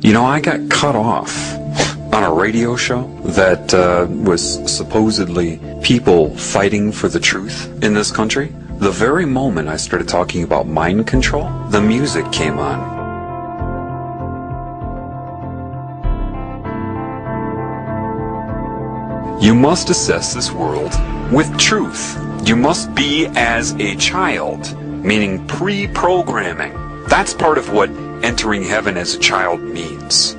You know, I got cut off on a radio show that was supposedly people fighting for the truth in this country. The very moment I started talking about mind control, the music came on. You must assess this world with truth. You must be as a child, meaning pre-programming. That's part of what entering heaven as a child means.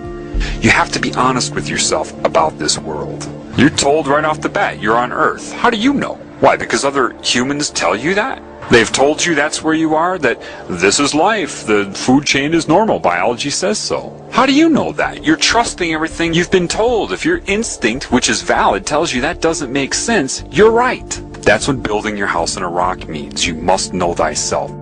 You have to be honest with yourself about this world. You're told right off the bat you're on Earth. How do you know? Why? Because other humans tell you that? They've told you that's where you are, that this is life, the food chain is normal, biology says so. How do you know that? You're trusting everything you've been told. If your instinct, which is valid, tells you that doesn't make sense, you're right. That's what building your house on a rock means. You must know thyself.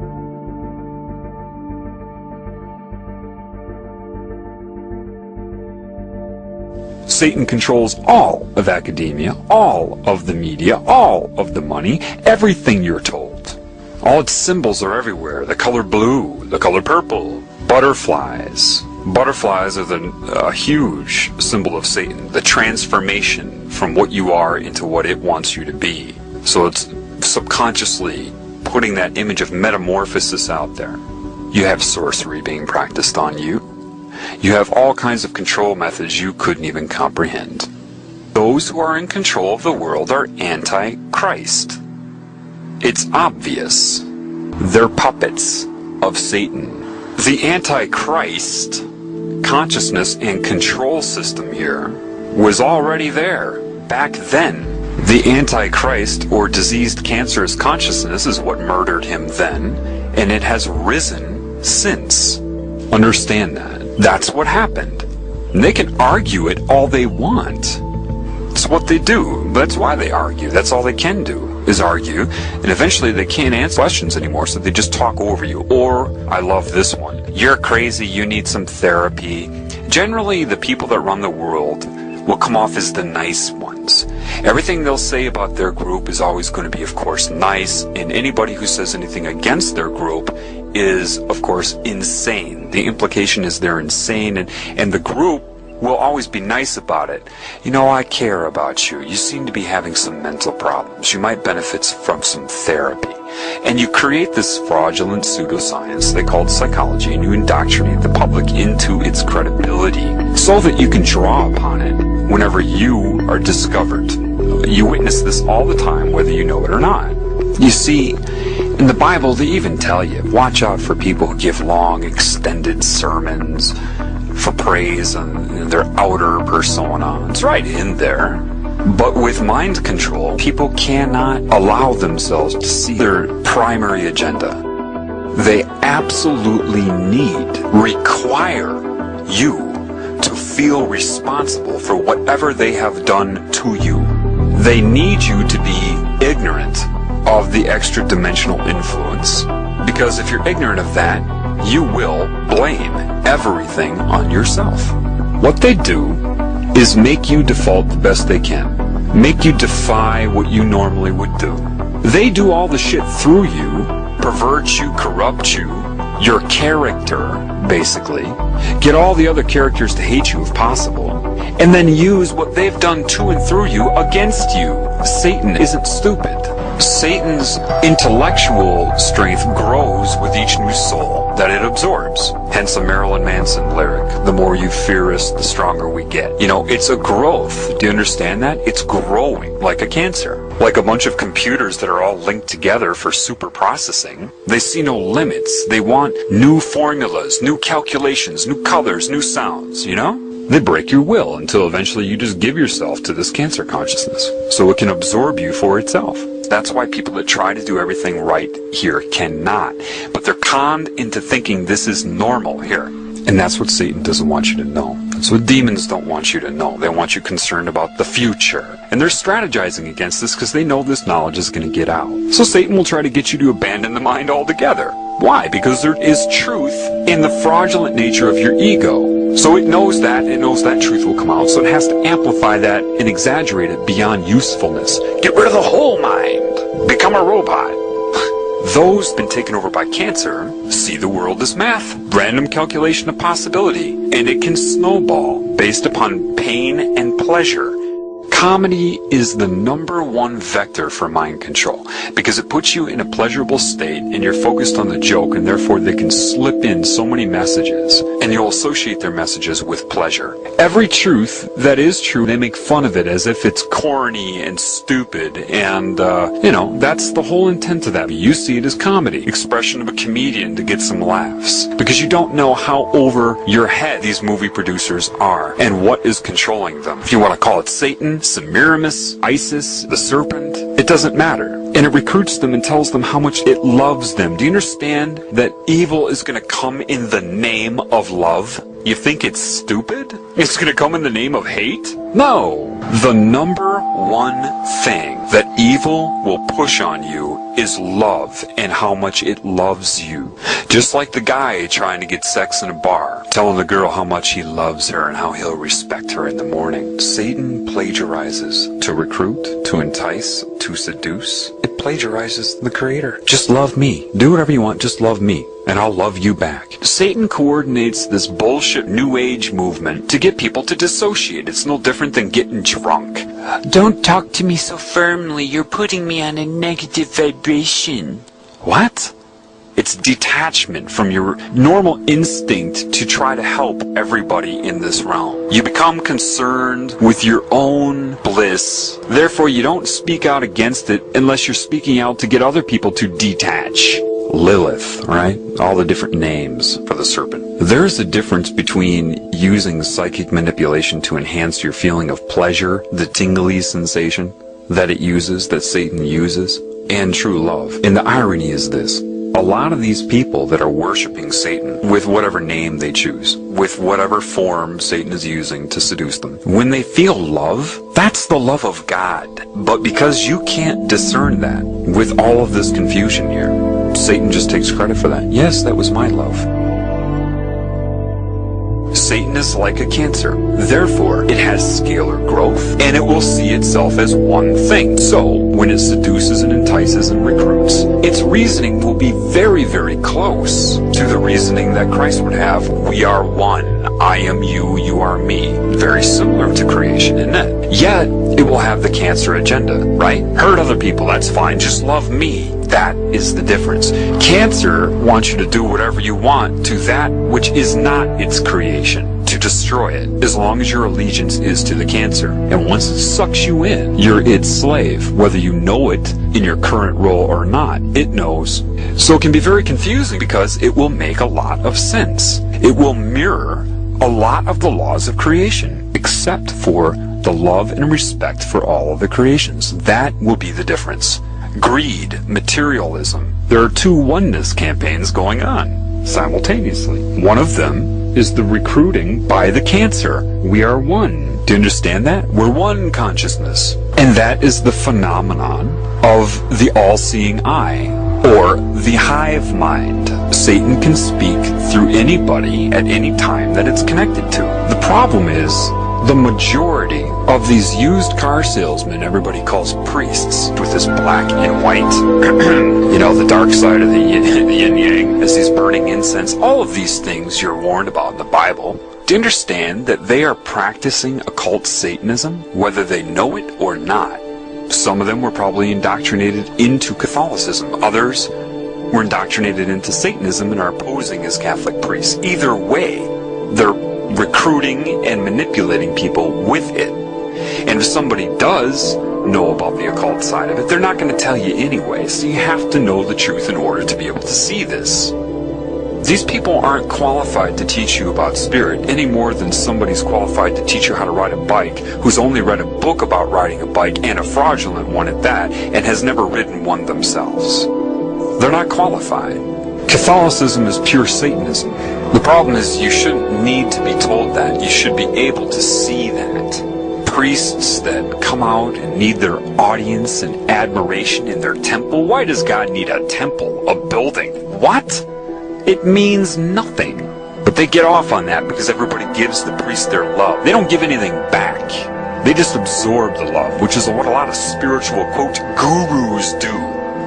Satan controls all of academia, all of the media, all of the money, everything you're told. All its symbols are everywhere. The color blue, the color purple, butterflies. Butterflies are a huge symbol of Satan. The transformation from what you are into what it wants you to be. So it's subconsciously putting that image of metamorphosis out there. You have sorcery being practiced on you. You have all kinds of control methods you couldn't even comprehend. Those who are in control of the world are anti-Christ. It's obvious. They're puppets of Satan. The anti-Christ consciousness and control system here was already there back then. The anti-Christ or diseased cancerous consciousness is what murdered him then, and it has risen since. Understand that. That's what happened. And they can argue it all they want. It's what they do. That's why they argue. That's all they can do, is argue. And eventually they can't answer questions anymore, so they just talk over you. Or, I love this one, you're crazy, you need some therapy. Generally, the people that run the world will come off as the nice ones. Everything they'll say about their group is always going to be, of course, nice, and anybody who says anything against their group is, of course, insane. The implication is they're insane, and the group will always be nice about it. You know, I care about you. You seem to be having some mental problems. You might benefit from some therapy. And you create this fraudulent pseudoscience they call psychology, and you indoctrinate the public into its credibility so that you can draw upon it whenever you are discovered. You witness this all the time, whether you know it or not. You see, in the Bible, they even tell you, watch out for people who give long, extended sermons for praise and their outer persona. It's right in there. But with mind control, people cannot allow themselves to see their primary agenda. They absolutely require you to feel responsible for whatever they have done to you. They need you to be ignorant of the extra-dimensional influence. Because if you're ignorant of that, you will blame everything on yourself. What they do is make you default the best they can. Make you defy what you normally would do. They do all the shit through you, pervert you, corrupt you, your character, basically. Get all the other characters to hate you if possible. And then use what they've done to and through you against you. Satan isn't stupid. Satan's intellectual strength grows with each new soul that it absorbs. Hence a Marilyn Manson lyric, the more you fear us, the stronger we get. You know, it's a growth. Do you understand that? It's growing like a cancer. Like a bunch of computers that are all linked together for super processing. They see no limits. They want new formulas, new calculations, new colors, new sounds, you know? They break your will until eventually you just give yourself to this cancer consciousness so it can absorb you for itself. That's why people that try to do everything right here cannot. But they're conned into thinking this is normal here. And that's what Satan doesn't want you to know. That's what demons don't want you to know. They want you concerned about the future. And they're strategizing against this because they know this knowledge is going to get out. So Satan will try to get you to abandon the mind altogether. Why? Because there is truth in the fraudulent nature of your ego. So it knows that truth will come out. So it has to amplify that and exaggerate it beyond usefulness. Get rid of the whole mind. Become a robot. Those been taken over by Cancer see the world as math, random calculation of possibility, and it can snowball based upon pain and pleasure. Comedy is the #1 vector for mind control because it puts you in a pleasurable state and you're focused on the joke, and therefore they can slip in so many messages and you'll associate their messages with pleasure. Every truth that is true, they make fun of it as if it's corny and stupid, and that's the whole intent of that. You see it as comedy, expression of a comedian to get some laughs, because you don't know how over your head these movie producers are and what is controlling them. If you want to call it Satan, Semiramis, Isis, the serpent, it doesn't matter. And it recruits them and tells them how much it loves them. Do you understand that evil is going to come in the name of love? You think it's stupid? It's going to come in the name of hate? No! The #1 thing that evil will push on you is love and how much it loves you. Just like the guy trying to get sex in a bar, telling the girl how much he loves her and how he'll respect her in the morning. Satan plagiarizes to recruit, to entice, to seduce. It plagiarizes the Creator. Just love me. Do whatever you want, just love me, and I'll love you back. Satan coordinates this bullshit New Age movement to get people to dissociate. It's no different than getting drunk. Don't talk to me so firmly. You're putting me on a negative vibration. What? It's detachment from your normal instinct to try to help everybody in this realm. You become concerned with your own bliss. Therefore, you don't speak out against it unless you're speaking out to get other people to detach. Lilith, right? All the different names for the serpent. There's a difference between using psychic manipulation to enhance your feeling of pleasure, the tingly sensation that it uses, that Satan uses, and true love. And the irony is this. A lot of these people that are worshiping Satan with whatever name they choose, with whatever form Satan is using to seduce them, when they feel love, that's the love of God. But because you can't discern that with all of this confusion here, Satan just takes credit for that. Yes, that was my love. Satan is like a cancer. Therefore, it has scalar growth, and it will see itself as one thing. So, when it seduces and entices and recruits, its reasoning will be very, very close to the reasoning that Christ would have. We are one. I am you, you are me. Very similar to creation, isn't it? Yet, it will have the cancer agenda, right? Hurt other people, that's fine. Just love me. That is the difference. Cancer wants you to do whatever you want to that which is not its creation, to destroy it, as long as your allegiance is to the cancer. And once it sucks you in, you're its slave, whether you know it in your current role or not. It knows. So it can be very confusing because it will make a lot of sense. It will mirror a lot of the laws of creation, except for the love and respect for all of the creations. That will be the difference. Greed, materialism. There are two oneness campaigns going on simultaneously. One of them is the recruiting by the cancer. We are one. Do you understand that? We're one consciousness. And that is the phenomenon of the all-seeing eye, or the hive mind. Satan can speak through anybody at any time that it's connected to. The problem is, the majority of these used car salesmen everybody calls priests, with this black and white, the dark side of the yin-yang, as these burning incense, all of these things you're warned about in the Bible. Do you understand that they are practicing occult Satanism, whether they know it or not? Some of them were probably indoctrinated into Catholicism. Others were indoctrinated into Satanism and are posing as Catholic priests. Either way, they're recruiting and manipulating people with it. And if somebody does know about the occult side of it, they're not going to tell you anyway, so you have to know the truth in order to be able to see this. These people aren't qualified to teach you about spirit any more than somebody's qualified to teach you how to ride a bike who's only read a book about riding a bike, and a fraudulent one at that, and has never ridden one themselves. They're not qualified. Catholicism is pure Satanism. The problem is you shouldn't need to be told that. You should be able to see that. Priests that come out and need their audience and admiration in their temple. Why does God need a temple, a building? What? It means nothing. But they get off on that because everybody gives the priest their love. They don't give anything back. They just absorb the love, which is what a lot of spiritual, quote, gurus do.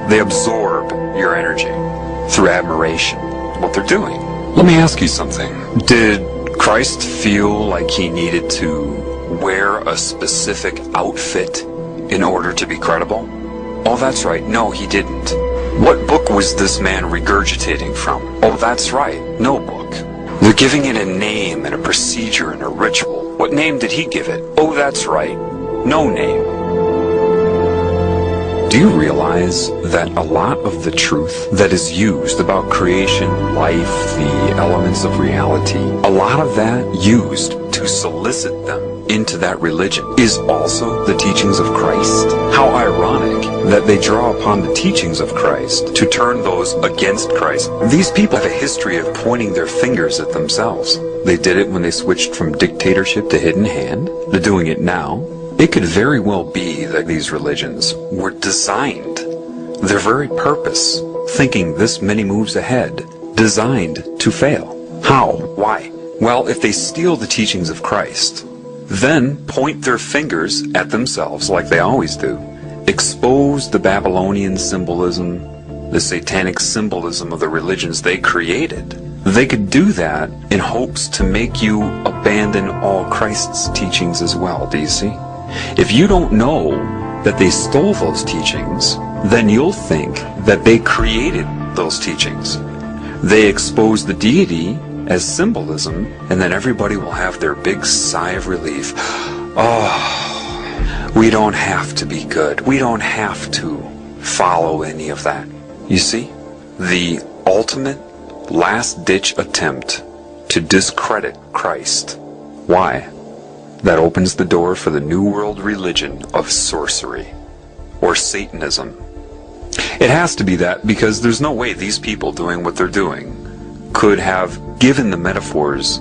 They absorb your energy through admiration, what they're doing. Let me ask you something. Did Christ feel like he needed to wear a specific outfit in order to be credible? Oh, that's right. No, he didn't. What book was this man regurgitating from? Oh, that's right. No book. They're giving it a name and a procedure and a ritual. What name did he give it? Oh, that's right. No name. Do you realize that a lot of the truth that is used about creation, life, the elements of reality, a lot of that used to solicit them into that religion is also the teachings of Christ? How ironic that they draw upon the teachings of Christ to turn those against Christ. These people have a history of pointing their fingers at themselves. They did it when they switched from dictatorship to hidden hand. They're doing it now. It could very well be that these religions were designed, their very purpose, thinking this many moves ahead, designed to fail. How? Why? Well, if they steal the teachings of Christ, then point their fingers at themselves like they always do, expose the Babylonian symbolism, the satanic symbolism of the religions they created, they could do that in hopes to make you abandon all Christ's teachings as well, do you see? If you don't know that they stole those teachings, then you'll think that they created those teachings. They expose the deity as symbolism, and then everybody will have their big sigh of relief. Oh, we don't have to be good. We don't have to follow any of that. You see, the ultimate last-ditch attempt to discredit Christ. Why? That opens the door for the New World religion of sorcery, or Satanism. It has to be that because there's no way these people doing what they're doing could have given the metaphors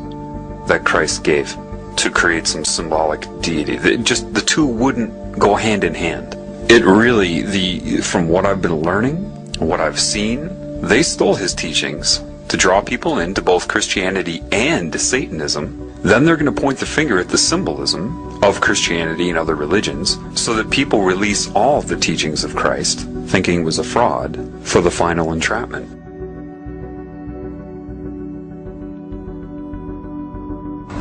that Christ gave to create some symbolic deity. The two wouldn't go hand in hand. It really, from what I've been learning, what I've seen, they stole his teachings to draw people into both Christianity and Satanism. Then they're going to point the finger at the symbolism of Christianity and other religions so that people release all of the teachings of Christ, thinking it was a fraud, for the final entrapment.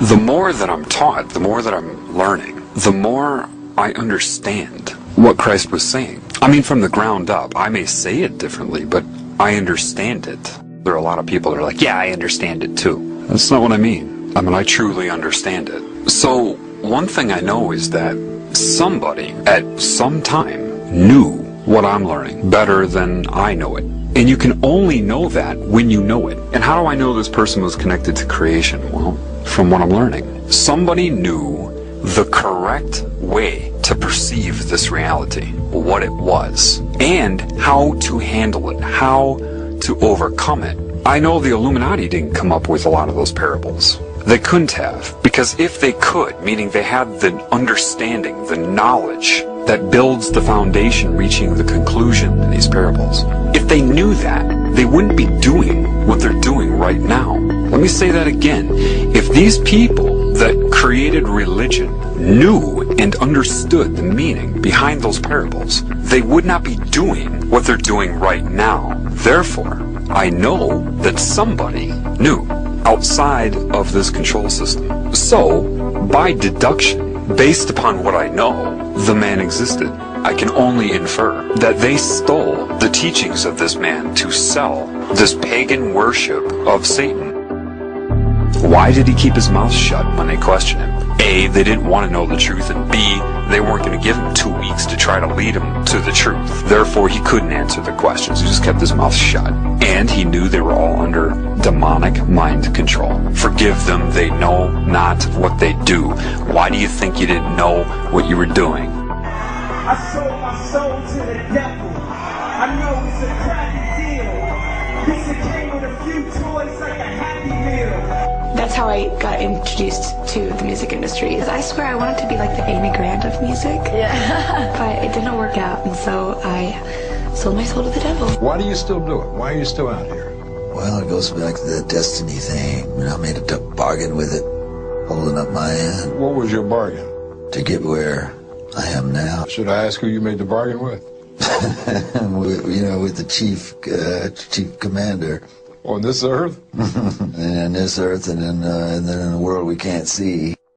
The more that I'm taught, the more that I'm learning, the more I understand what Christ was saying. I mean, from the ground up. I may say it differently, but I understand it. There are a lot of people that are like, yeah, I understand it too. That's not what I mean. I mean, I truly understand it. So, one thing I know is that somebody at some time knew what I'm learning better than I know it. And you can only know that when you know it. And how do I know this person was connected to creation? Well, from what I'm learning. Somebody knew the correct way to perceive this reality, what it was, and how to handle it, how to overcome it. I know the Illuminati didn't come up with a lot of those parables. They couldn't have, because if they could, meaning they had the understanding, the knowledge that builds the foundation reaching the conclusion in these parables, if they knew that, they wouldn't be doing what they're doing right now. Let me say that again. If these people that created religion knew and understood the meaning behind those parables, they would not be doing what they're doing right now. Therefore, I know that somebody knew outside of this control system. So, by deduction, based upon what I know, the man existed. I can only infer that they stole the teachings of this man to sell this pagan worship of Satan. Why did he keep his mouth shut when they questioned him? A, they didn't want to know the truth, and B, they weren't going to give him 2 weeks to try to lead him to the truth. Therefore, he couldn't answer the questions. He just kept his mouth shut. And he knew they were all under demonic mind control. Forgive them, they know not what they do. Why do you think you didn't know what you were doing? I sold my soul to the devil. I know it's a crappy deal. This it came with a few toys like a Happy Meal. That's how I got introduced to the music industry. I swear I wanted to be like the Amy Grant of music. Yeah. But it didn't work out, and so I sold my soul to the devil. Why do you still do it? Why are you still out here? Well, it goes back to the destiny thing. I made a bargain with it, holding up my end. What was your bargain? To get where I am now. Should I ask who you made the bargain with? You know, with the chief commander. On this earth? And this earth, and then in the world we can't see.